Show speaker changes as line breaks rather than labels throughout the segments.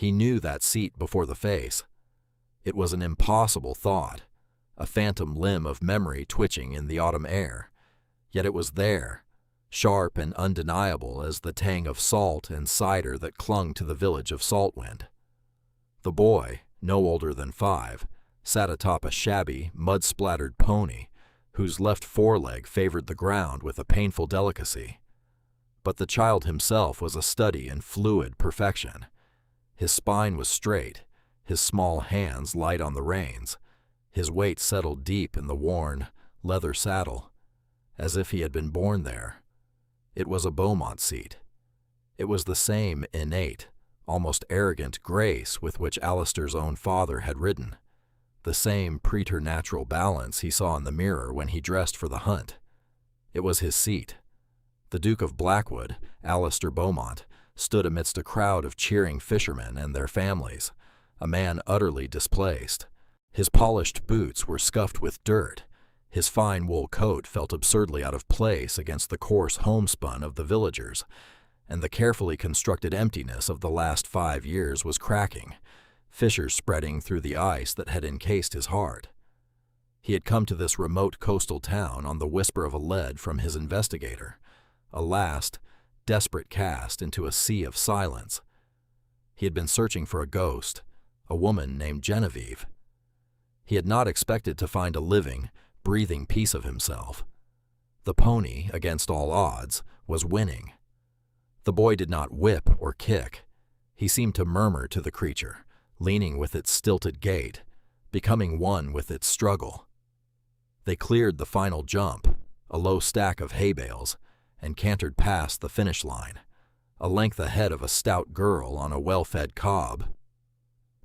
He knew that seat before the face. It was an impossible thought, a phantom limb of memory twitching in the autumn air. Yet it was there, sharp and undeniable as the tang of salt and cider that clung to the village of Saltwind. The boy, no older than 5, sat atop a shabby, mud-splattered pony, whose left foreleg favored the ground with a painful delicacy. But the child himself was a study in fluid perfection. His spine was straight, his small hands light on the reins, his weight settled deep in the worn, leather saddle, as if he had been born there. It was a Beaumont seat. It was the same innate, almost arrogant grace with which Alistair's own father had ridden, the same preternatural balance he saw in the mirror when he dressed for the hunt. It was his seat. The Duke of Blackwood, Alistair Beaumont, stood amidst a crowd of cheering fishermen and their families, a man utterly displaced. His polished boots were scuffed with dirt. His fine wool coat felt absurdly out of place against the coarse homespun of the villagers, and the carefully constructed emptiness of the last 5 years was cracking, fissures spreading through the ice that had encased his heart. He had come to this remote coastal town on the whisper of a lead from his investigator, a last, desperate cast into a sea of silence. He had been searching for a ghost, a woman named Genevieve. He had not expected to find a living, breathing piece of himself. The pony, against all odds, was winning. The boy did not whip or kick. He seemed to murmur to the creature, leaning with its stilted gait, becoming one with its struggle. They cleared the final jump, a low stack of hay bales, and cantered past the finish line, a length ahead of a stout girl on a well-fed cob.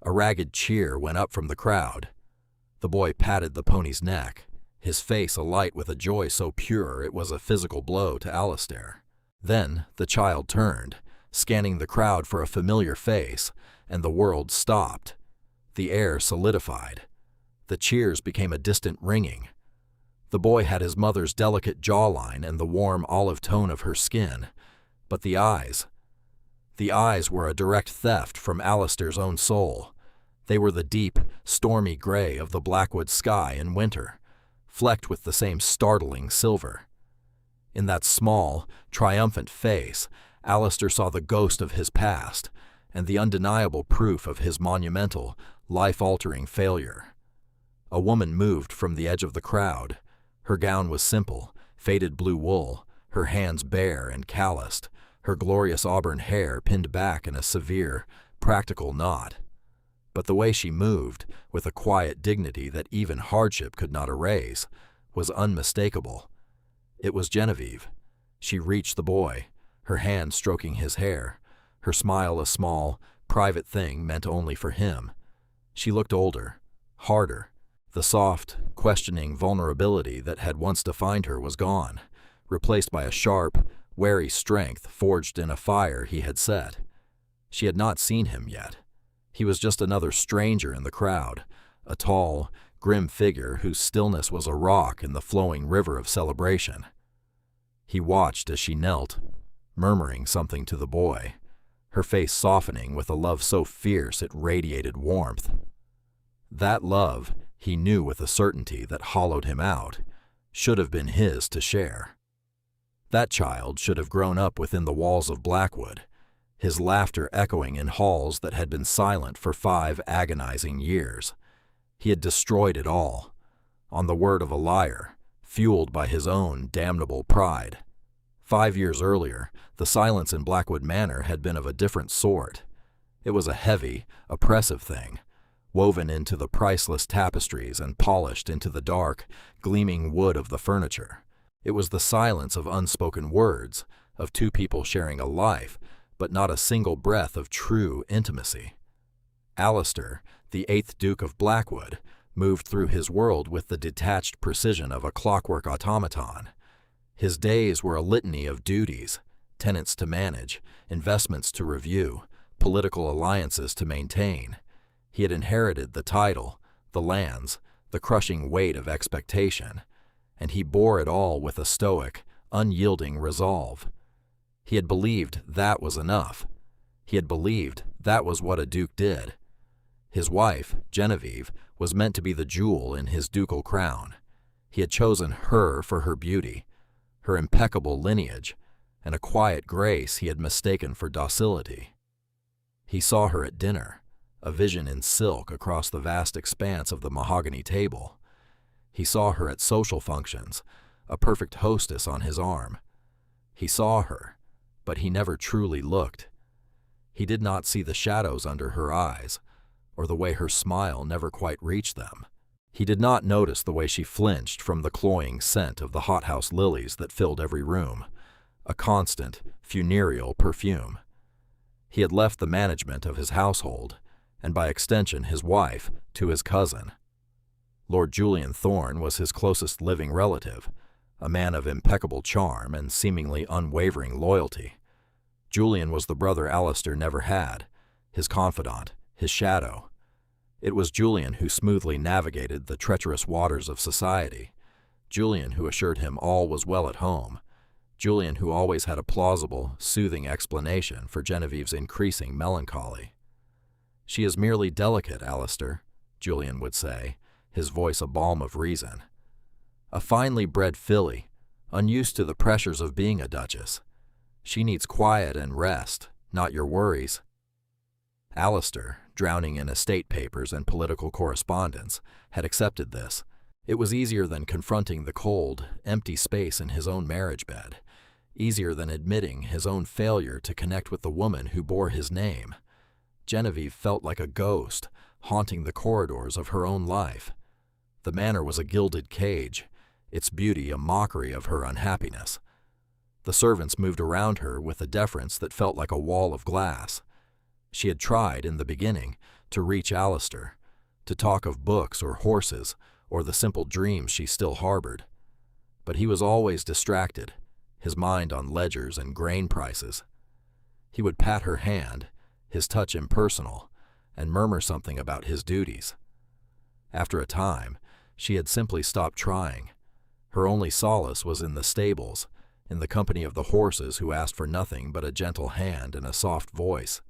A ragged cheer went up from the crowd. The boy patted the pony's neck, his face alight with a joy so pure it was a physical blow to Alistair. Then the child turned, scanning the crowd for a familiar face, and the world stopped. The air solidified. The cheers became a distant ringing. The boy had his mother's delicate jawline and the warm olive tone of her skin, but the eyes were a direct theft from Alistair's own soul. They were the deep, stormy gray of the Blackwood sky in winter, flecked with the same startling silver. In that small, triumphant face, Alistair saw the ghost of his past and the undeniable proof of his monumental, life-altering failure. A woman moved from the edge of the crowd. Her gown was simple, faded blue wool, her hands bare and calloused, her glorious auburn hair pinned back in a severe, practical knot. But the way she moved, with a quiet dignity that even hardship could not erase, was unmistakable. It was Genevieve. She reached the boy, her hand stroking his hair, her smile a small, private thing meant only for him. She looked older, harder. The soft, questioning vulnerability that had once defined her was gone, replaced by a sharp, wary strength forged in a fire he had set. She had not seen him yet. He was just another stranger in the crowd, a tall, grim figure whose stillness was a rock in the flowing river of celebration. He watched as she knelt, murmuring something to the boy, her face softening with a love so fierce it radiated warmth. That love, he knew with a certainty that hollowed him out, should have been his to share. That child should have grown up within the walls of Blackwood, his laughter echoing in halls that had been silent for 5 agonizing years. He had destroyed it all, on the word of a liar, fueled by his own damnable pride. 5 years earlier, the silence in Blackwood Manor had been of a different sort. It was a heavy, oppressive thing, woven into the priceless tapestries and polished into the dark, gleaming wood of the furniture. It was the silence of unspoken words, of 2 people sharing a life, but not a single breath of true intimacy. Alistair, the 8th Duke of Blackwood, moved through his world with the detached precision of a clockwork automaton. His days were a litany of duties, tenants to manage, investments to review, political alliances to maintain. He had inherited the title, the lands, the crushing weight of expectation, and he bore it all with a stoic, unyielding resolve. He had believed that was enough. He had believed that was what a duke did. His wife, Genevieve, was meant to be the jewel in his ducal crown. He had chosen her for her beauty, her impeccable lineage, and a quiet grace he had mistaken for docility. He saw her at dinner, a vision in silk across the vast expanse of the mahogany table. He saw her at social functions, a perfect hostess on his arm. He saw her, but he never truly looked. He did not see the shadows under her eyes, or the way her smile never quite reached them. He did not notice the way she flinched from the cloying scent of the hothouse lilies that filled every room, a constant, funereal perfume. He had left the management of his household, and by extension his wife, to his cousin. Lord Julian Thorne was his closest living relative, a man of impeccable charm and seemingly unwavering loyalty. Julian was the brother Alistair never had, his confidant, his shadow. It was Julian who smoothly navigated the treacherous waters of society, Julian who assured him all was well at home, Julian who always had a plausible, soothing explanation for Genevieve's increasing melancholy. "She is merely delicate, Alistair," Julian would say, his voice a balm of reason. "A finely bred filly, unused to the pressures of being a duchess. She needs quiet and rest, not your worries." Alistair, drowning in estate papers and political correspondence, had accepted this. It was easier than confronting the cold, empty space in his own marriage bed, easier than admitting his own failure to connect with the woman who bore his name. Genevieve felt like a ghost, haunting the corridors of her own life. The manor was a gilded cage, its beauty a mockery of her unhappiness. The servants moved around her with a deference that felt like a wall of glass. She had tried, in the beginning, to reach Alistair, to talk of books or horses, or the simple dreams she still harbored. But he was always distracted, his mind on ledgers and grain prices. He would pat her hand, his touch impersonal, and murmur something about his duties. After a time, she had simply stopped trying. Her only solace was in the stables, in the company of the horses who asked for nothing but a gentle hand and a soft voice.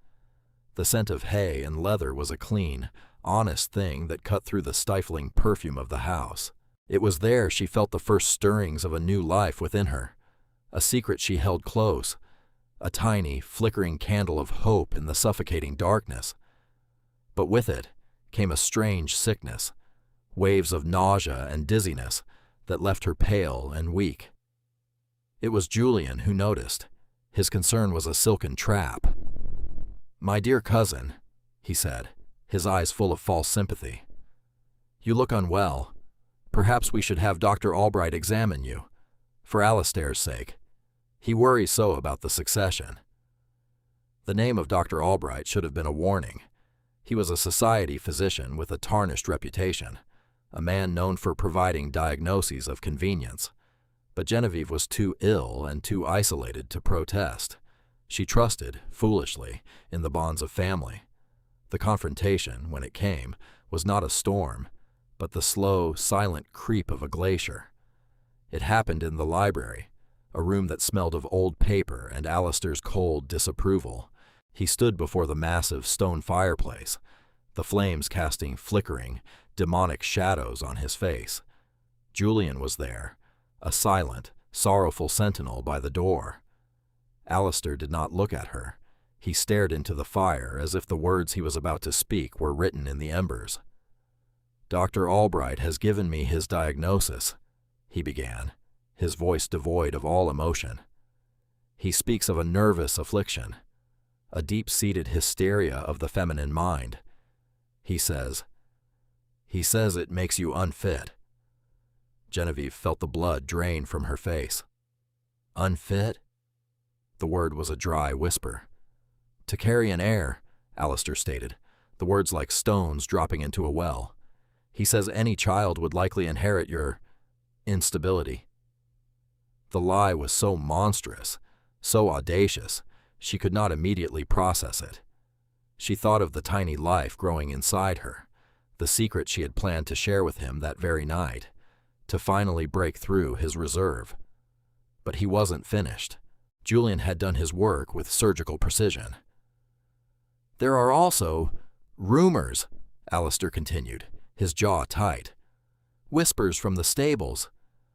The scent of hay and leather was a clean, honest thing that cut through the stifling perfume of the house. It was there she felt the first stirrings of a new life within her, a secret she held close, a tiny, flickering candle of hope in the suffocating darkness. But with it came a strange sickness, waves of nausea and dizziness that left her pale and weak. It was Julian who noticed. His concern was a silken trap. "My dear cousin," he said, his eyes full of false sympathy, "you look unwell. Perhaps we should have Dr. Albright examine you, for Alistair's sake. He worries so about the succession." The name of Dr. Albright should have been a warning. He was a society physician with a tarnished reputation, a man known for providing diagnoses of convenience. But Genevieve was too ill and too isolated to protest. She trusted, foolishly, in the bonds of family. The confrontation, when it came, was not a storm, but the slow, silent creep of a glacier. It happened in the library, a room that smelled of old paper and Alistair's cold disapproval. He stood before the massive stone fireplace, the flames casting flickering, demonic shadows on his face. Julian was there, a silent, sorrowful sentinel by the door. Alistair did not look at her. He stared into the fire as if the words he was about to speak were written in the embers. "Dr. Albright has given me his diagnosis," he began, his voice devoid of all emotion. "He speaks of a nervous affliction, a deep-seated hysteria of the feminine mind. He says it makes you unfit." Genevieve felt the blood drain from her face. "Unfit?" The word was a dry whisper. "To carry an heir," Alistair stated, the words like stones dropping into a well. "He says any child would likely inherit your instability." The lie was so monstrous, so audacious, she could not immediately process it. She thought of the tiny life growing inside her, the secret she had planned to share with him that very night, to finally break through his reserve. But he wasn't finished. Julian had done his work with surgical precision. There are also rumors, Alistair continued, his jaw tight. Whispers from the stables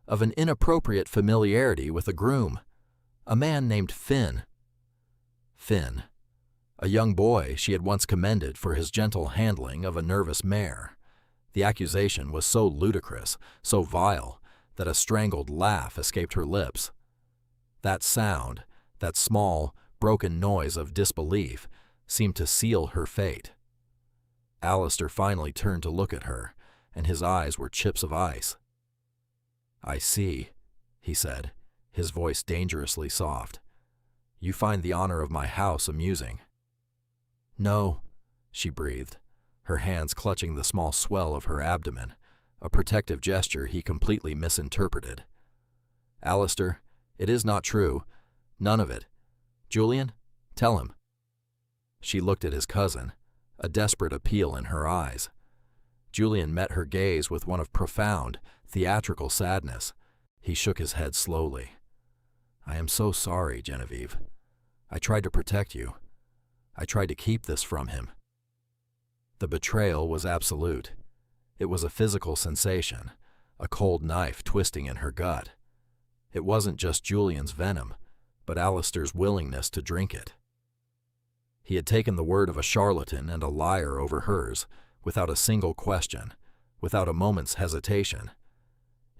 of an inappropriate familiarity with a groom, a man named Finn. Finn, a young boy she had once commended for his gentle handling of a nervous mare. The accusation was so ludicrous, so vile, that a strangled laugh escaped her lips. That sound, that small, broken noise of disbelief, seemed to seal her fate. Alistair finally turned to look at her, and his eyes were chips of ice. "I see," he said, his voice dangerously soft. "You find the honor of my house amusing." "No," she breathed, her hands clutching the small swell of her abdomen, a protective gesture he completely misinterpreted. "Alistair, it is not true. None of it. Julian, tell him." She looked at his cousin, a desperate appeal in her eyes. Julian met her gaze with one of profound, theatrical sadness. He shook his head slowly. "I am so sorry, Genevieve. I tried to protect you. I tried to keep this from him." The betrayal was absolute. It was a physical sensation, a cold knife twisting in her gut. It wasn't just Julian's venom, but Alistair's willingness to drink it. He had taken the word of a charlatan and a liar over hers, without a single question, without a moment's hesitation.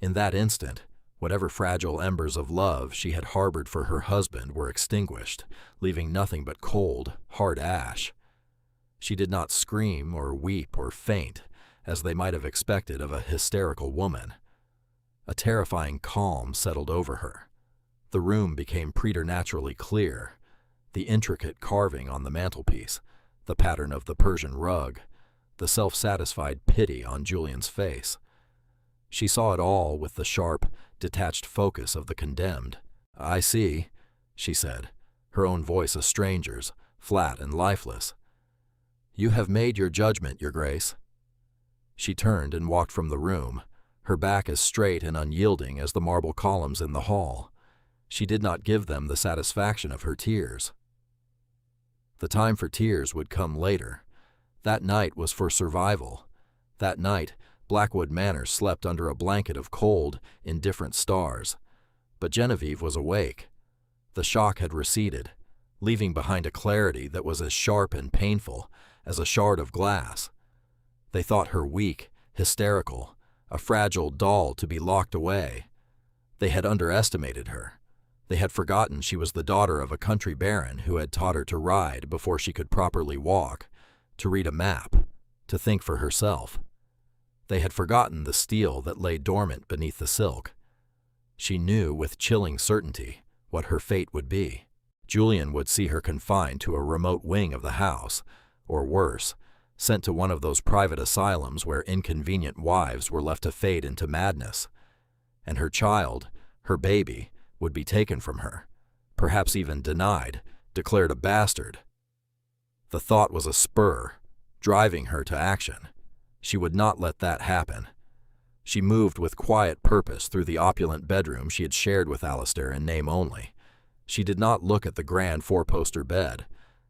In that instant, whatever fragile embers of love she had harbored for her husband were extinguished, leaving nothing but cold, hard ash. She did not scream or weep or faint, as they might have expected of a hysterical woman. A terrifying calm settled over her. The room became preternaturally clear. The intricate carving on the mantelpiece, the pattern of the Persian rug, the self-satisfied pity on Julian's face. She saw it all with the sharp, detached focus of the condemned. "I see," she said, her own voice a stranger's, flat and lifeless. "You have made your judgment, Your Grace." She turned and walked from the room, her back as straight and unyielding as the marble columns in the hall. She did not give them the satisfaction of her tears. The time for tears would come later. That night was for survival. That night, Blackwood Manor slept under a blanket of cold, indifferent stars. But Genevieve was awake. The shock had receded, leaving behind a clarity that was as sharp and painful as a shard of glass. They thought her weak, hysterical, a fragile doll to be locked away. They had underestimated her. They had forgotten she was the daughter of a country baron who had taught her to ride before she could properly walk, to read a map, to think for herself. They had forgotten the steel that lay dormant beneath the silk. She knew with chilling certainty what her fate would be. Julian would see her confined to a remote wing of the house, or worse, sent to one of those private asylums where inconvenient wives were left to fade into madness. And her child, her baby, would be taken from her, perhaps even denied, declared a bastard. The thought was a spur, driving her to action. She would not let that happen. She moved with quiet purpose through the opulent bedroom she had shared with Alistair in name only. She did not look at the grand four-poster bed,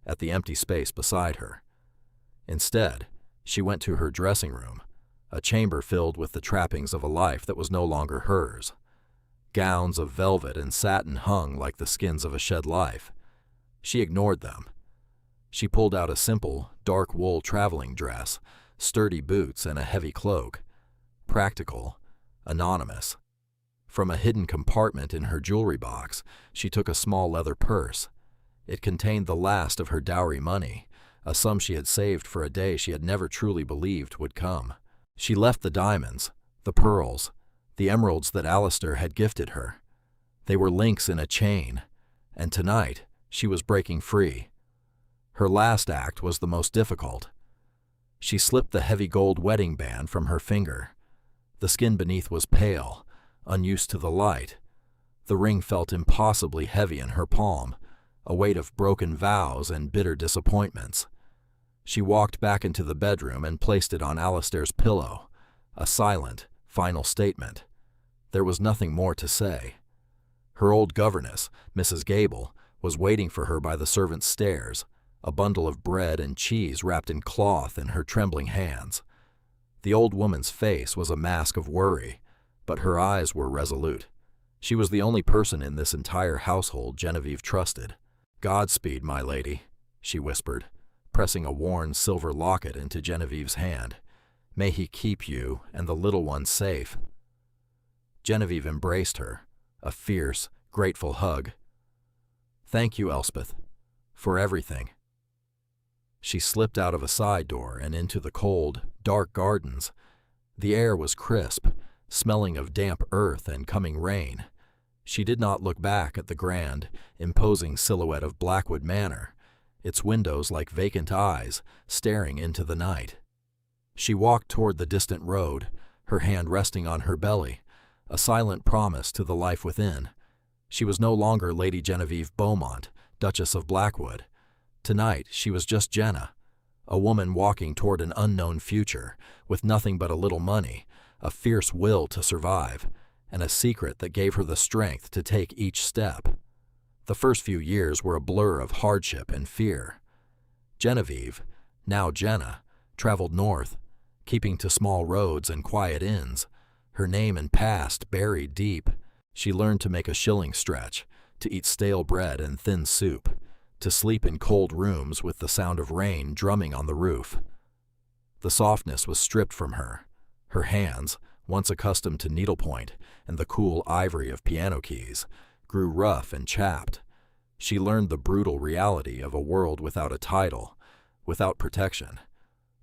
at the empty space beside her. Instead, she went to her dressing room, a chamber filled with the trappings of a life that was no longer hers. Gowns of velvet and satin hung like the skins of a shed life. She ignored them. She pulled out a simple, dark wool traveling dress, sturdy boots, and a heavy cloak. Practical, anonymous. From a hidden compartment in her jewelry box, she took a small leather purse. It contained the last of her dowry money, a sum she had saved for a day she had never truly believed would come. She left the diamonds, the pearls, the emeralds that Alistair had gifted her. They were links in a chain, and tonight she was breaking free. Her last act was the most difficult. She slipped the heavy gold wedding band from her finger. The skin beneath was pale, unused to the light. The ring felt impossibly heavy in her palm, a weight of broken vows and bitter disappointments. She walked back into the bedroom and placed it on Alistair's pillow, a silent, final statement. There was nothing more to say. Her old governess, Mrs. Gable, was waiting for her by the servants' stairs, a bundle of bread and cheese wrapped in cloth in her trembling hands. The old woman's face was a mask of worry, but her eyes were resolute. She was the only person in this entire household Genevieve trusted. "Godspeed, my lady," she whispered, pressing a worn silver locket into Genevieve's hand. "May he keep you and the little one safe." Genevieve embraced her, a fierce, grateful hug. "Thank you, Elspeth, for everything." She slipped out of a side door and into the cold, dark gardens. The air was crisp, smelling of damp earth and coming rain. She did not look back at the grand, imposing silhouette of Blackwood Manor, its windows like vacant eyes staring into the night. She walked toward the distant road, her hand resting on her belly, a silent promise to the life within. She was no longer Lady Genevieve Beaumont, Duchess of Blackwood. Tonight she was just Jenna, a woman walking toward an unknown future, with nothing but a little money, a fierce will to survive, and a secret that gave her the strength to take each step. The first few years were a blur of hardship and fear. Genevieve, now Jenna, traveled north, keeping to small roads and quiet inns, her name and past buried deep. She learned to make a shilling stretch, to eat stale bread and thin soup, to sleep in cold rooms with the sound of rain drumming on the roof. The softness was stripped from her. Her hands, once accustomed to needlepoint and the cool ivory of piano keys, grew rough and chapped. She learned the brutal reality of a world without a title, without protection,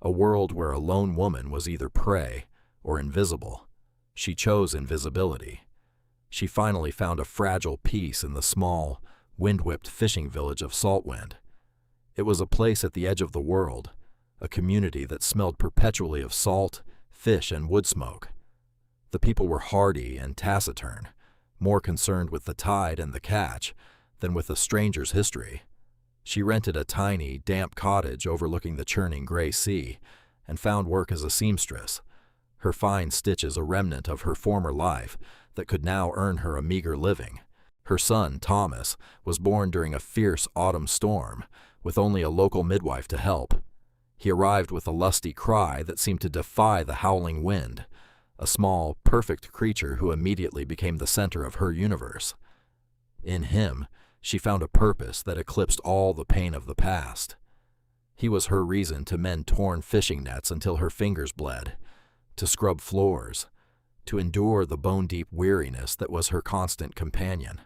a world where a lone woman was either prey or invisible. She chose invisibility. She finally found a fragile peace in the small, wind-whipped fishing village of Saltwind. It was a place at the edge of the world, a community that smelled perpetually of salt, fish, and wood smoke. The people were hardy and taciturn, more concerned with the tide and the catch than with a stranger's history. She rented a tiny, damp cottage overlooking the churning gray sea and found work as a seamstress, her fine stitches a remnant of her former life that could now earn her a meager living. Her son, Thomas, was born during a fierce autumn storm, with only a local midwife to help. He arrived with a lusty cry that seemed to defy the howling wind, a small, perfect creature who immediately became the center of her universe. In him, she found a purpose that eclipsed all the pain of the past. He was her reason to mend torn fishing nets until her fingers bled, to scrub floors, to endure the bone-deep weariness that was her constant companion.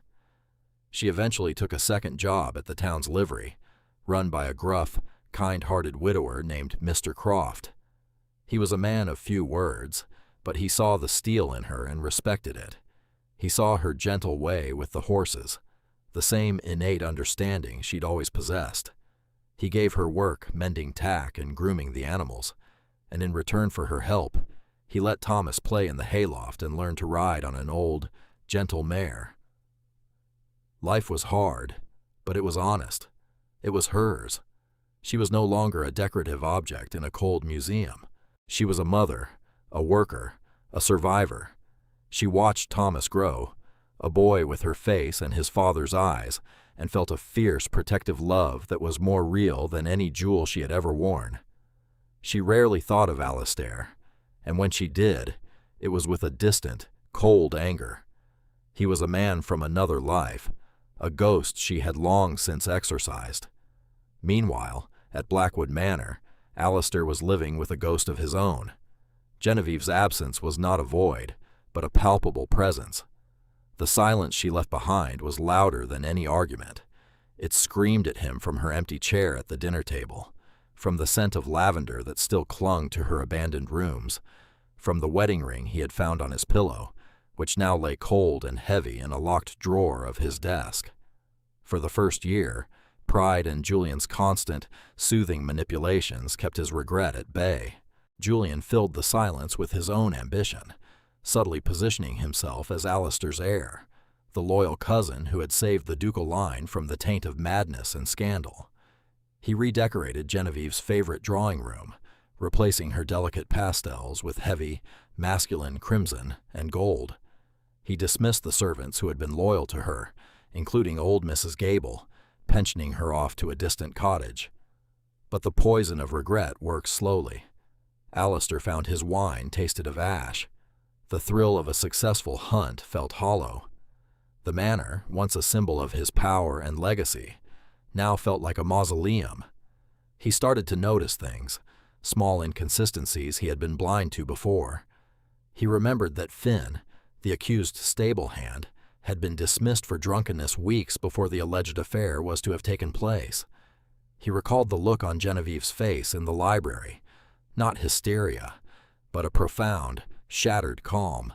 She eventually took a second job at the town's livery, run by a gruff, kind-hearted widower named Mr. Croft. He was a man of few words, but he saw the steel in her and respected it. He saw her gentle way with the horses, the same innate understanding she'd always possessed. He gave her work mending tack and grooming the animals, and in return for her help, he let Thomas play in the hayloft and learn to ride on an old, gentle mare. Life was hard, but it was honest. It was hers. She was no longer a decorative object in a cold museum. She was a mother, a worker, a survivor. She watched Thomas grow, a boy with her face and his father's eyes, and felt a fierce, protective love that was more real than any jewel she had ever worn. She rarely thought of Alistair, and when she did, it was with a distant, cold anger. He was a man from another life, a ghost she had long since exorcised. Meanwhile, at Blackwood Manor, Alistair was living with a ghost of his own. Genevieve's absence was not a void, but a palpable presence. The silence she left behind was louder than any argument. It screamed at him from her empty chair at the dinner table, from the scent of lavender that still clung to her abandoned rooms, from the wedding ring he had found on his pillow, which now lay cold and heavy in a locked drawer of his desk. For the first year, pride and Julian's constant, soothing manipulations kept his regret at bay. Julian filled the silence with his own ambition, subtly positioning himself as Alistair's heir, the loyal cousin who had saved the ducal line from the taint of madness and scandal. He redecorated Genevieve's favorite drawing room, replacing her delicate pastels with heavy, masculine crimson and gold. He dismissed the servants who had been loyal to her, including old Mrs. Gable, pensioning her off to a distant cottage. But the poison of regret works slowly. Alistair found his wine tasted of ash. The thrill of a successful hunt felt hollow. The manor, once a symbol of his power and legacy, now felt like a mausoleum. He started to notice things, small inconsistencies he had been blind to before. He remembered that Finn, the accused stable hand, had been dismissed for drunkenness weeks before the alleged affair was to have taken place. He recalled the look on Genevieve's face in the library, not hysteria, but a profound, shattered calm.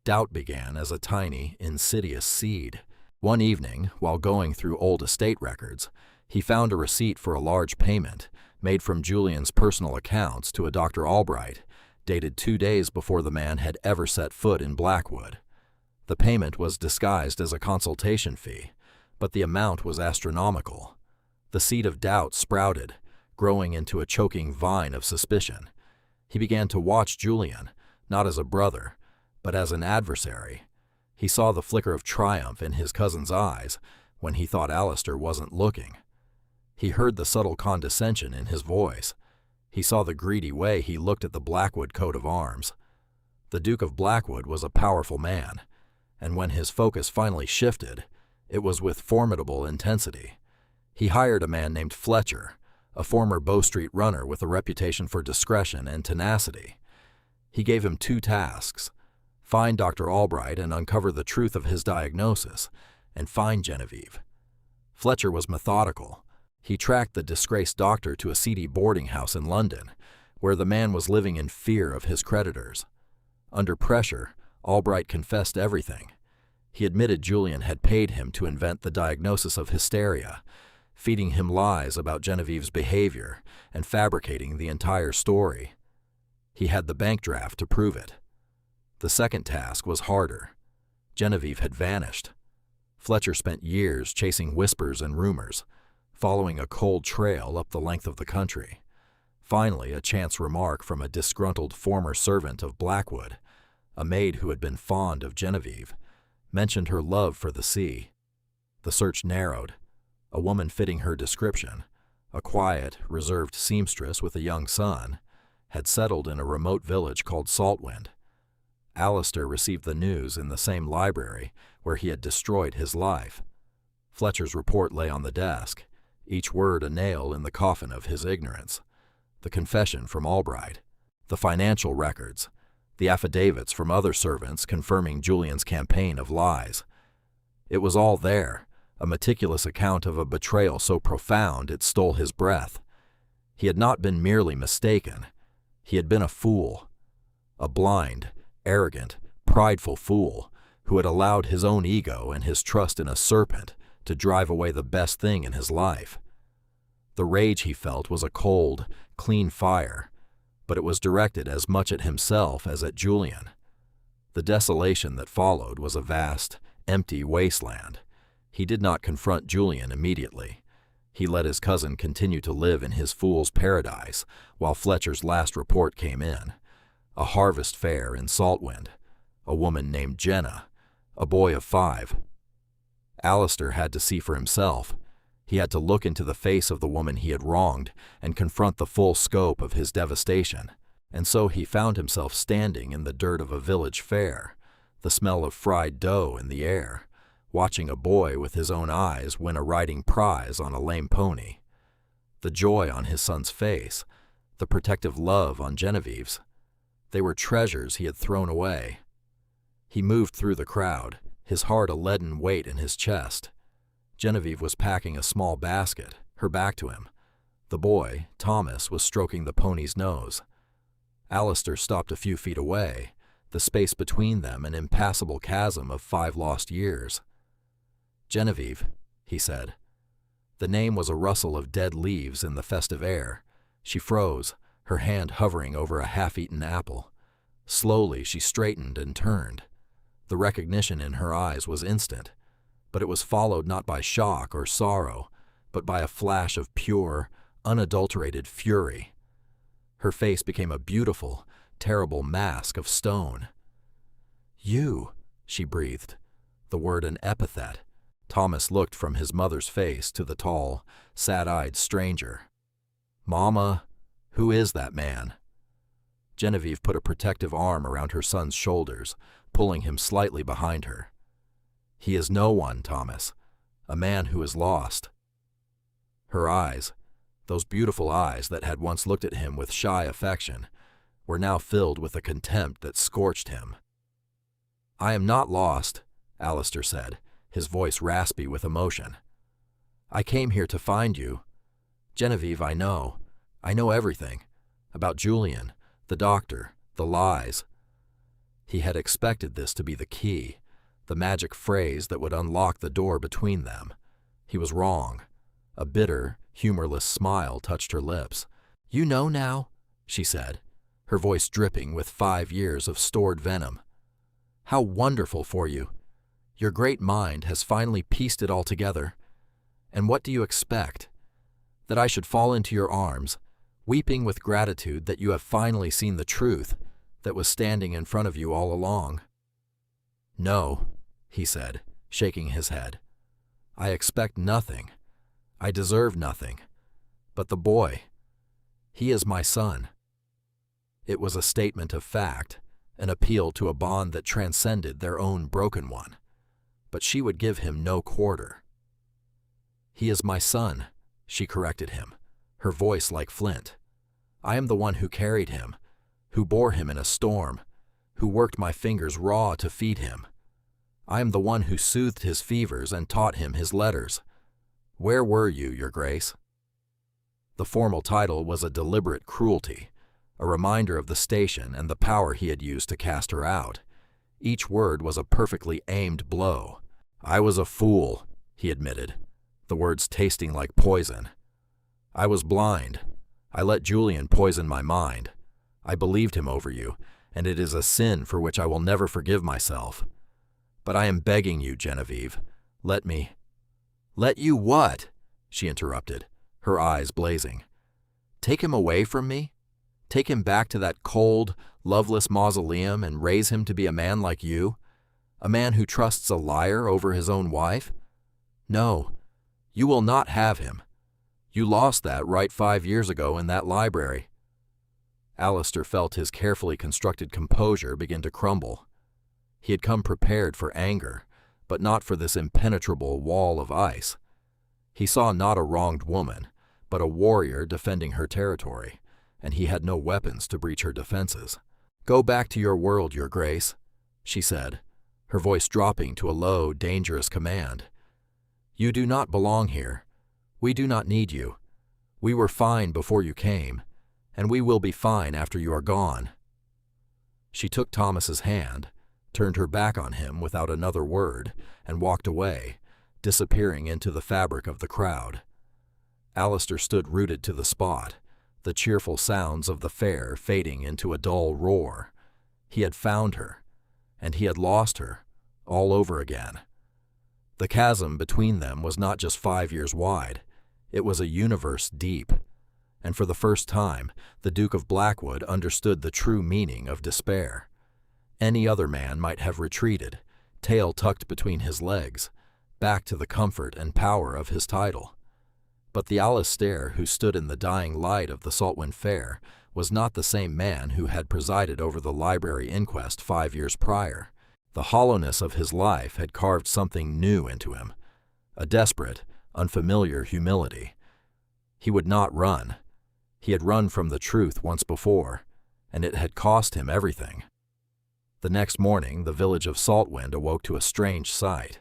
Doubt began as a tiny, insidious seed. One evening, while going through old estate records, he found a receipt for a large payment made from Julian's personal accounts to a Dr. Albright, dated 2 days before the man had ever set foot in Blackwood. The payment was disguised as a consultation fee, but the amount was astronomical. The seed of doubt sprouted, growing into a choking vine of suspicion. He began to watch Julian, not as a brother, but as an adversary. He saw the flicker of triumph in his cousin's eyes when he thought Alistair wasn't looking. He heard the subtle condescension in his voice. He saw the greedy way he looked at the Blackwood coat of arms. The Duke of Blackwood was a powerful man, and when his focus finally shifted, it was with formidable intensity. He hired a man named Fletcher, a former Bow Street runner with a reputation for discretion and tenacity. He gave him 2 tasks: find Dr. Albright and uncover the truth of his diagnosis, and find Genevieve. Fletcher was methodical. He tracked the disgraced doctor to a seedy boarding house in London, where the man was living in fear of his creditors. Under pressure, Albright confessed everything. He admitted Julian had paid him to invent the diagnosis of hysteria, feeding him lies about Genevieve's behavior and fabricating the entire story. He had the bank draft to prove it. The second task was harder. Genevieve had vanished. Fletcher spent years chasing whispers and rumors, following a cold trail up the length of the country. Finally, a chance remark from a disgruntled former servant of Blackwood, a maid who had been fond of Genevieve, mentioned her love for the sea. The search narrowed. A woman fitting her description, a quiet, reserved seamstress with a young son, had settled in a remote village called Saltwind. Alistair received the news in the same library where he had destroyed his life. Fletcher's report lay on the desk, each word a nail in the coffin of his ignorance. The confession from Albright, the financial records, the affidavits from other servants confirming Julian's campaign of lies. It was all there, a meticulous account of a betrayal so profound it stole his breath. He had not been merely mistaken. He had been a fool, a blind, arrogant, prideful fool who had allowed his own ego and his trust in a serpent to drive away the best thing in his life. The rage he felt was a cold, clean fire, but it was directed as much at himself as at Julian. The desolation that followed was a vast, empty wasteland. He did not confront Julian immediately. He let his cousin continue to live in his fool's paradise while Fletcher's last report came in. A harvest fair in Saltwind, a woman named Jenna, a boy of 5. Alistair had to see for himself. He had to look into the face of the woman he had wronged and confront the full scope of his devastation. And so he found himself standing in the dirt of a village fair, the smell of fried dough in the air, watching a boy with his own eyes win a riding prize on a lame pony. The joy on his son's face, the protective love on Genevieve's, they were treasures he had thrown away. He moved through the crowd, his heart a leaden weight in his chest. Genevieve was packing a small basket, her back to him. The boy, Thomas, was stroking the pony's nose. Alistair stopped a few feet away, the space between them an impassable chasm of 5 lost years. "Genevieve," he said. The name was a rustle of dead leaves in the festive air. She froze, her hand hovering over a half-eaten apple. Slowly she straightened and turned. The recognition in her eyes was instant, but it was followed not by shock or sorrow, but by a flash of pure, unadulterated fury. Her face became a beautiful, terrible mask of stone. "You," she breathed, the word an epithet. Thomas looked from his mother's face to the tall, sad-eyed stranger. Mama, who is that man? Genevieve put a protective arm around her son's shoulders, pulling him slightly behind her. He is no one, Thomas. A man who is lost. Her eyes, those beautiful eyes that had once looked at him with shy affection, were now filled with a contempt that scorched him. I am not lost, Alistair said, his voice raspy with emotion. I came here to find you. Genevieve, I know everything. About Julian, the doctor, the lies. He had expected this to be the key, the magic phrase that would unlock the door between them. He was wrong. A bitter, humorless smile touched her lips. You know now, she said, her voice dripping with 5 years of stored venom. How wonderful for you. Your great mind has finally pieced it all together. And what do you expect? That I should fall into your arms, weeping with gratitude that you have finally seen the truth that was standing in front of you all along? No, he said, shaking his head. I expect nothing. I deserve nothing. But the boy, he is my son. It was a statement of fact, an appeal to a bond that transcended their own broken one. But she would give him no quarter. He is my son, she corrected him, her voice like flint. I am the one who carried him, who bore him in a storm, who worked my fingers raw to feed him. I am the one who soothed his fevers and taught him his letters. Where were you, Your Grace? The formal title was a deliberate cruelty, a reminder of the station and the power he had used to cast her out. Each word was a perfectly aimed blow. I was a fool, he admitted, the words tasting like poison. I was blind. I let Julian poison my mind. I believed him over you, and it is a sin for which I will never forgive myself. But I am begging you, Genevieve, let me— Let you what? She interrupted, her eyes blazing. Take him away from me? Take him back to that cold, loveless mausoleum and raise him to be a man like you? A man who trusts a liar over his own wife? No, you will not have him. You lost that right 5 years ago in that library. Alistair felt his carefully constructed composure begin to crumble. He had come prepared for anger, but not for this impenetrable wall of ice. He saw not a wronged woman, but a warrior defending her territory, and he had no weapons to breach her defenses. Go back to your world, Your Grace, she said, her voice dropping to a low, dangerous command. You do not belong here. We do not need you. We were fine before you came, and we will be fine after you are gone. She took Thomas's hand, turned her back on him without another word, and walked away, disappearing into the fabric of the crowd. Alistair stood rooted to the spot, the cheerful sounds of the fair fading into a dull roar. He had found her, and he had lost her, all over again. The chasm between them was not just 5 years wide, it was a universe deep, and for the first time, the Duke of Blackwood understood the true meaning of despair. Any other man might have retreated, tail tucked between his legs, back to the comfort and power of his title. But the Alistair who stood in the dying light of the Saltwind Fair was not the same man who had presided over the library inquest 5 years prior. The hollowness of his life had carved something new into him, a desperate, unfamiliar humility. He would not run. He had run from the truth once before, and it had cost him everything. The next morning, the village of Saltwind awoke to a strange sight.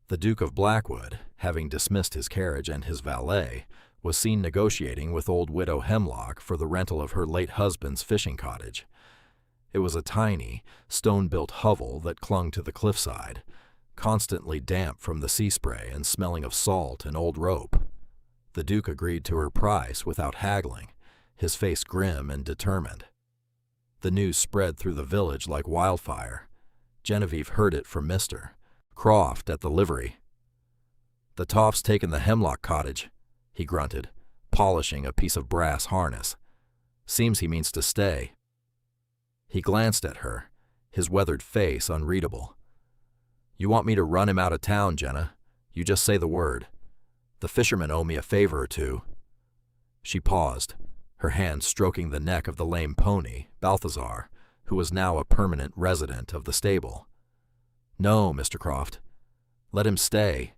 The Duke of Blackwood, having dismissed his carriage and his valet, was seen negotiating with old widow Hemlock for the rental of her late husband's fishing cottage. It was a tiny, stone-built hovel that clung to the cliffside, constantly damp from the sea spray and smelling of salt and old rope. The Duke agreed to her price without haggling, his face grim and determined. The news spread through the village like wildfire. Genevieve heard it from Mr. Croft at the livery. The toff's taken the Hemlock cottage, he grunted, polishing a piece of brass harness. Seems he means to stay. He glanced at her, his weathered face unreadable. You want me to run him out of town, Jenna? You just say the word. The fishermen owe me a favor or two. She paused, her hand stroking the neck of the lame pony, Balthazar, who was now a permanent resident of the stable. "No, Mr. Croft. Let him stay.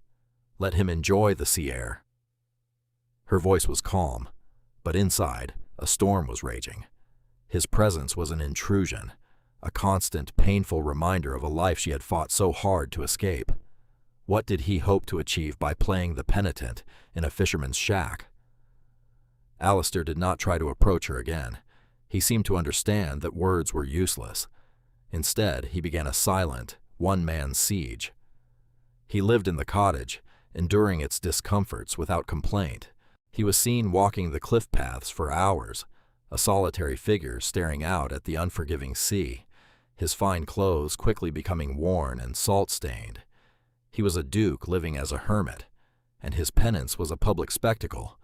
Let him enjoy the sea air." Her voice was calm, but inside, a storm was raging. His presence was an intrusion, a constant, painful reminder of a life she had fought so hard to escape. What did he hope to achieve by playing the penitent in a fisherman's shack? Alistair did not try to approach her again. He seemed to understand that words were useless. Instead, he began a silent, one-man siege. He lived in the cottage, enduring its discomforts without complaint. He was seen walking the cliff paths for hours, a solitary figure staring out at the unforgiving sea, his fine clothes quickly becoming worn and salt-stained. He was a duke living as a hermit, and his penance was a public spectacle,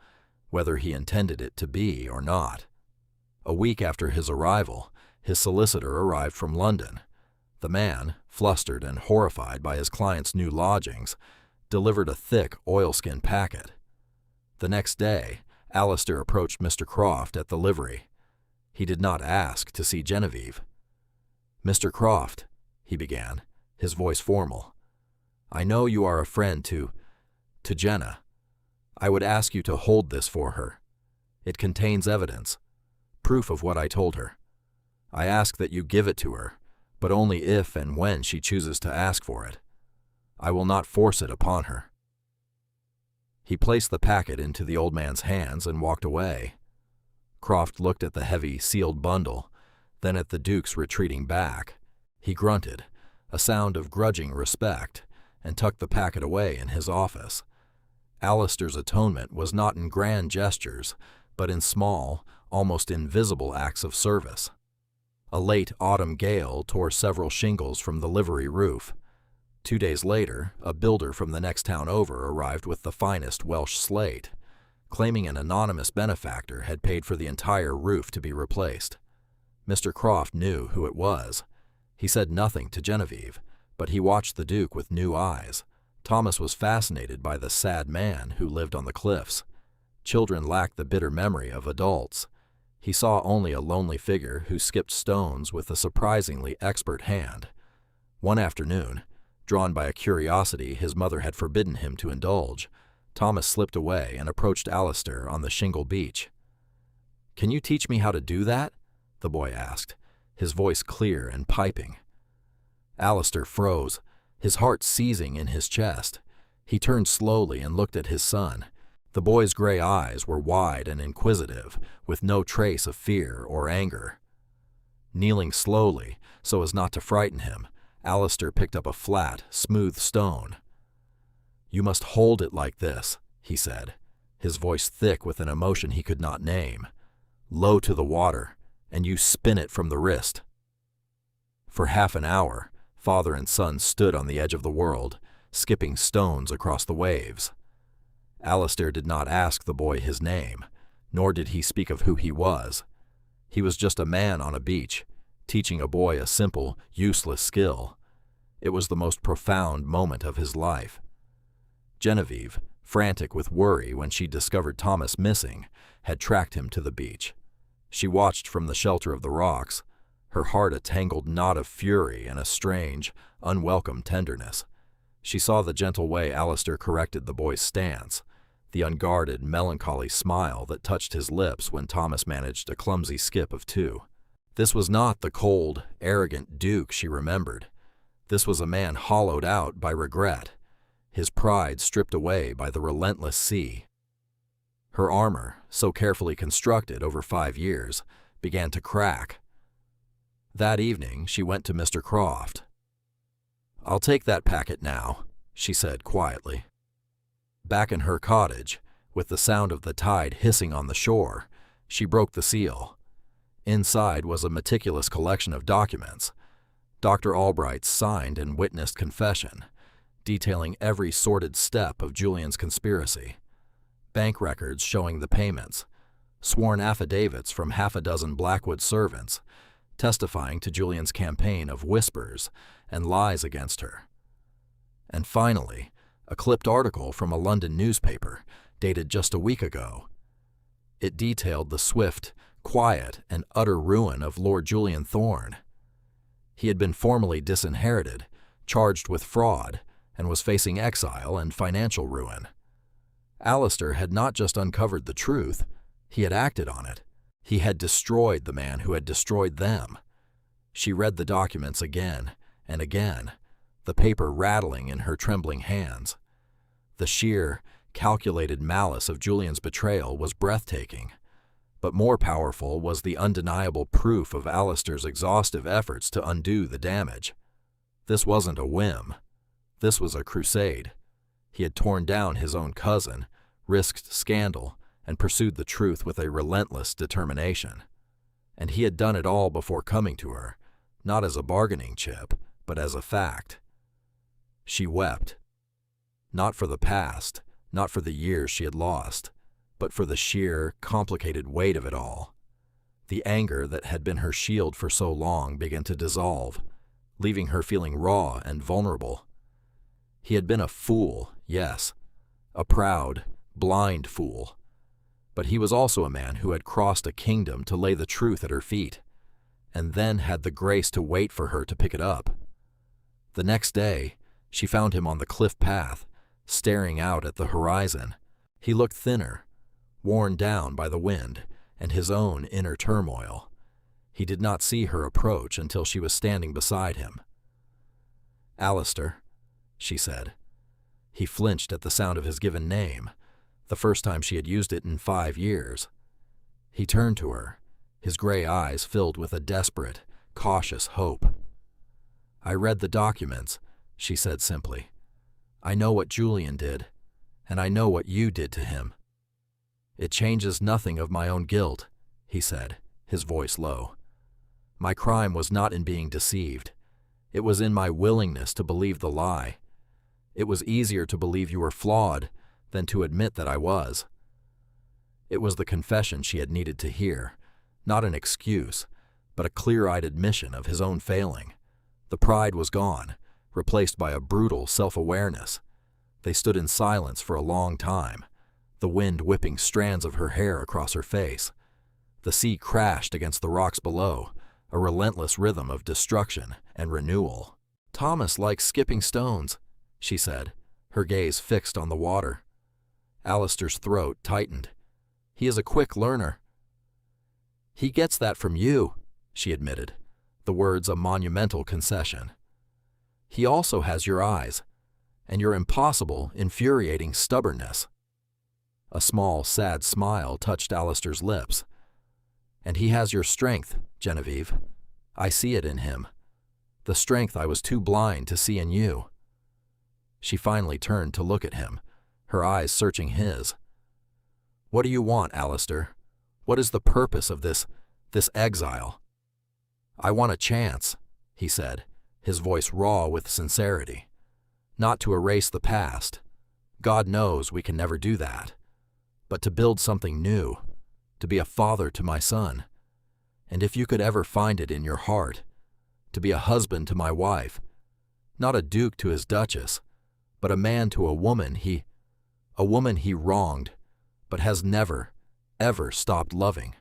whether he intended it to be or not. A week after his arrival, his solicitor arrived from London. The man, flustered and horrified by his client's new lodgings, delivered a thick oilskin packet. The next day, Alistair approached Mr. Croft at the livery. He did not ask to see Genevieve. "Mr. Croft," he began, his voice formal, "I know you are a friend to Jenna. I would ask you to hold this for her. It contains evidence, proof of what I told her. I ask that you give it to her, but only if and when she chooses to ask for it. I will not force it upon her." He placed the packet into the old man's hands and walked away. Croft looked at the heavy, sealed bundle, then at the Duke's retreating back. He grunted, a sound of grudging respect, and tucked the packet away in his office. Alistair's atonement was not in grand gestures, but in small, almost invisible acts of service. A late autumn gale tore several shingles from the livery roof. 2 days later, a builder from the next town over arrived with the finest Welsh slate, claiming an anonymous benefactor had paid for the entire roof to be replaced. Mr. Croft knew who it was. He said nothing to Genevieve, but he watched the Duke with new eyes. Thomas was fascinated by the sad man who lived on the cliffs. Children lacked the bitter memory of adults. He saw only a lonely figure who skipped stones with a surprisingly expert hand. One afternoon, drawn by a curiosity his mother had forbidden him to indulge, Thomas slipped away and approached Alistair on the shingle beach. "Can you teach me how to do that?" the boy asked, his voice clear and piping. Alistair froze, his heart seizing in his chest. He turned slowly and looked at his son. The boy's gray eyes were wide and inquisitive, with no trace of fear or anger. Kneeling slowly, so as not to frighten him, Alistair picked up a flat, smooth stone. "You must hold it like this," he said, his voice thick with an emotion he could not name. "Low to the water, and you spin it from the wrist." For half an hour, father and son stood on the edge of the world, skipping stones across the waves. Alistair did not ask the boy his name, nor did he speak of who he was. He was just a man on a beach, teaching a boy a simple, useless skill. It was the most profound moment of his life. Genevieve, frantic with worry when she discovered Thomas missing, had tracked him to the beach. She watched from the shelter of the rocks, her heart a tangled knot of fury and a strange, unwelcome tenderness. She saw the gentle way Alistair corrected the boy's stance, the unguarded, melancholy smile that touched his lips when Thomas managed a clumsy skip of 2. This was not the cold, arrogant Duke she remembered. This was a man hollowed out by regret, his pride stripped away by the relentless sea. Her armor, so carefully constructed over 5 years, began to crack. That evening, she went to Mr. Croft. "I'll take that packet now," she said quietly. Back in her cottage, with the sound of the tide hissing on the shore, she broke the seal. Inside was a meticulous collection of documents. Dr. Albright's signed and witnessed confession, detailing every sordid step of Julian's conspiracy. Bank records showing the payments, sworn affidavits from half a dozen Blackwood servants, testifying to Julian's campaign of whispers and lies against her. And finally, a clipped article from a London newspaper, dated just a week ago. It detailed the swift, quiet, and utter ruin of Lord Julian Thorne. He had been formally disinherited, charged with fraud, and was facing exile and financial ruin. Alistair had not just uncovered the truth, he had acted on it. He had destroyed the man who had destroyed them. She read the documents again and again, the paper rattling in her trembling hands. The sheer, calculated malice of Julian's betrayal was breathtaking, but more powerful was the undeniable proof of Alistair's exhaustive efforts to undo the damage. This wasn't a whim. This was a crusade. He had torn down his own cousin, risked scandal, and pursued the truth with a relentless determination. And he had done it all before coming to her, not as a bargaining chip, but as a fact. She wept. Not for the past, not for the years she had lost, but for the sheer, complicated weight of it all. The anger that had been her shield for so long began to dissolve, leaving her feeling raw and vulnerable. He had been a fool, yes, a proud, blind fool. But he was also a man who had crossed a kingdom to lay the truth at her feet, and then had the grace to wait for her to pick it up. The next day, she found him on the cliff path, staring out at the horizon. He looked thinner, worn down by the wind and his own inner turmoil. He did not see her approach until she was standing beside him. "Alistair," she said. He flinched at the sound of his given name, the first time she had used it in 5 years. He turned to her, his gray eyes filled with a desperate, cautious hope. "I read the documents," she said simply. "I know what Julian did, and I know what you did to him." "It changes nothing of my own guilt," he said, his voice low. "My crime was not in being deceived. It was in my willingness to believe the lie. It was easier to believe you were flawed than to admit that I was." It was the confession she had needed to hear, not an excuse, but a clear-eyed admission of his own failing. The pride was gone, replaced by a brutal self-awareness. They stood in silence for a long time, the wind whipping strands of her hair across her face. The sea crashed against the rocks below, a relentless rhythm of destruction and renewal. "Thomas likes skipping stones," she said, her gaze fixed on the water. Alistair's throat tightened. "He is a quick learner." "He gets that from you," she admitted, the words a monumental concession. "He also has your eyes, and your impossible, infuriating stubbornness." A small, sad smile touched Alistair's lips. "And he has your strength, Genevieve. I see it in him. The strength I was too blind to see in you." She finally turned to look at him, her eyes searching his. "What do you want, Alistair? What is the purpose of this exile?" "I want a chance," he said, his voice raw with sincerity. "Not to erase the past. God knows we can never do that. But to build something new, to be a father to my son. And if you could ever find it in your heart, to be a husband to my wife, not a duke to his duchess, but a man to a woman he wronged, but has never, ever stopped loving."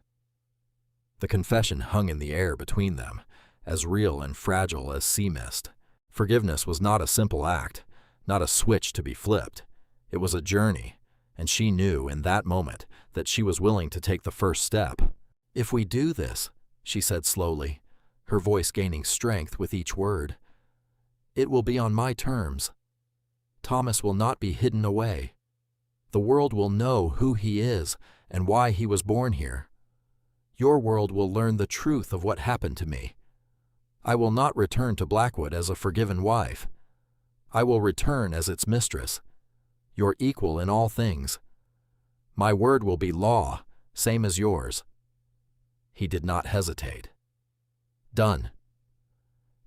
The confession hung in the air between them, as real and fragile as sea mist. Forgiveness was not a simple act, not a switch to be flipped. It was a journey, and she knew in that moment that she was willing to take the first step. "If we do this," she said slowly, her voice gaining strength with each word, "it will be on my terms. Thomas will not be hidden away. The world will know who he is and why he was born here. Your world will learn the truth of what happened to me. I will not return to Blackwood as a forgiven wife. I will return as its mistress, your equal in all things. My word will be law, same as yours." He did not hesitate. "Done.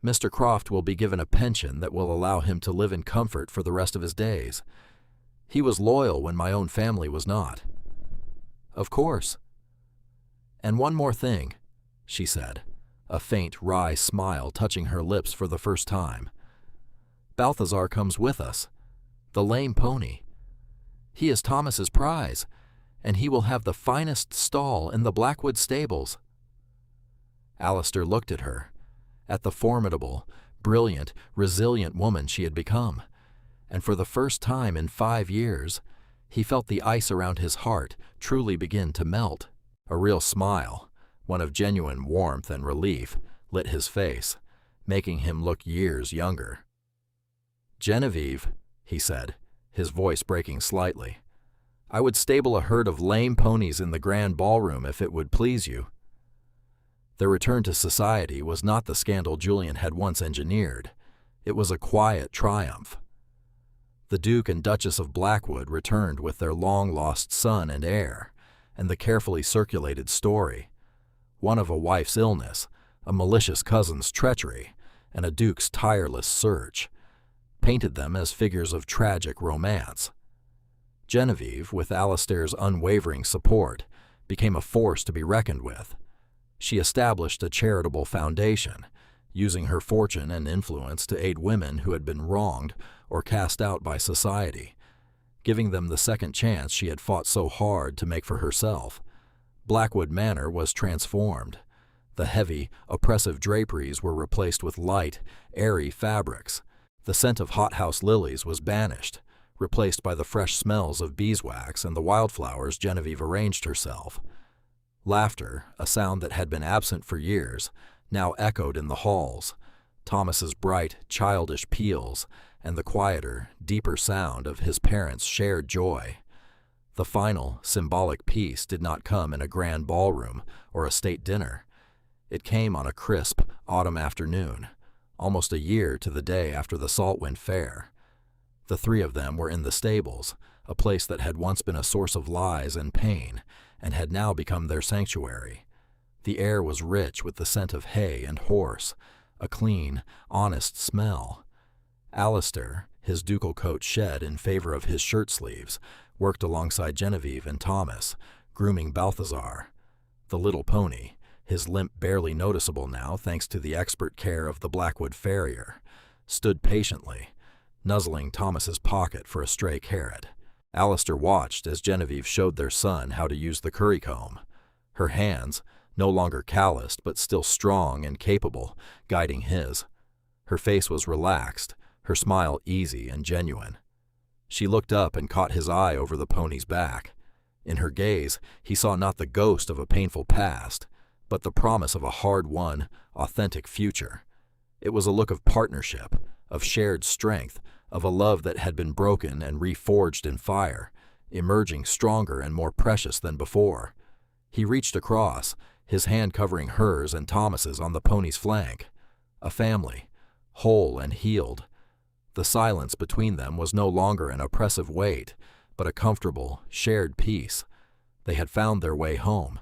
Mr. Croft will be given a pension that will allow him to live in comfort for the rest of his days. He was loyal when my own family was not." "Of course." "And one more thing," she said, a faint, wry smile touching her lips for the first time. "Balthazar comes with us, the lame pony. He is Thomas's prize, and he will have the finest stall in the Blackwood stables." Alistair looked at her, at the formidable, brilliant, resilient woman she had become, and for the first time in 5 years, he felt the ice around his heart truly begin to melt. A real smile, one of genuine warmth and relief, lit his face, making him look years younger. "Genevieve," he said, his voice breaking slightly, "I would stable a herd of lame ponies in the grand ballroom if it would please you." Their return to society was not the scandal Julian had once engineered. It was a quiet triumph. The Duke and Duchess of Blackwood returned with their long-lost son and heir, and the carefully circulated story, one of a wife's illness, a malicious cousin's treachery, and a duke's tireless search, painted them as figures of tragic romance. Genevieve, with Alistair's unwavering support, became a force to be reckoned with. She established a charitable foundation, using her fortune and influence to aid women who had been wronged or cast out by society, giving them the second chance she had fought so hard to make for herself. Blackwood Manor was transformed. The heavy, oppressive draperies were replaced with light, airy fabrics. The scent of hothouse lilies was banished, replaced by the fresh smells of beeswax and the wildflowers Genevieve arranged herself. Laughter, a sound that had been absent for years, now echoed in the halls. Thomas's bright, childish peals, and the quieter, deeper sound of his parents' shared joy. The final, symbolic peace did not come in a grand ballroom or a state dinner. It came on a crisp, autumn afternoon, almost a year to the day after the Saltwind Fair. The three of them were in the stables, a place that had once been a source of lies and pain, and had now become their sanctuary. The air was rich with the scent of hay and horse, a clean, honest smell. Alistair, his ducal coat shed in favor of his shirt sleeves, worked alongside Genevieve and Thomas, grooming Balthazar. The little pony, his limp barely noticeable now thanks to the expert care of the Blackwood farrier, stood patiently, nuzzling Thomas's pocket for a stray carrot. Alistair watched as Genevieve showed their son how to use the currycomb, her hands, no longer calloused but still strong and capable, guiding his. Her face was relaxed, her smile easy and genuine. She looked up and caught his eye over the pony's back. In her gaze, he saw not the ghost of a painful past, but the promise of a hard-won, authentic future. It was a look of partnership, of shared strength, of a love that had been broken and reforged in fire, emerging stronger and more precious than before. He reached across, his hand covering hers and Thomas's on the pony's flank. A family, whole and healed. The silence between them was no longer an oppressive weight, but a comfortable, shared peace. They had found their way home,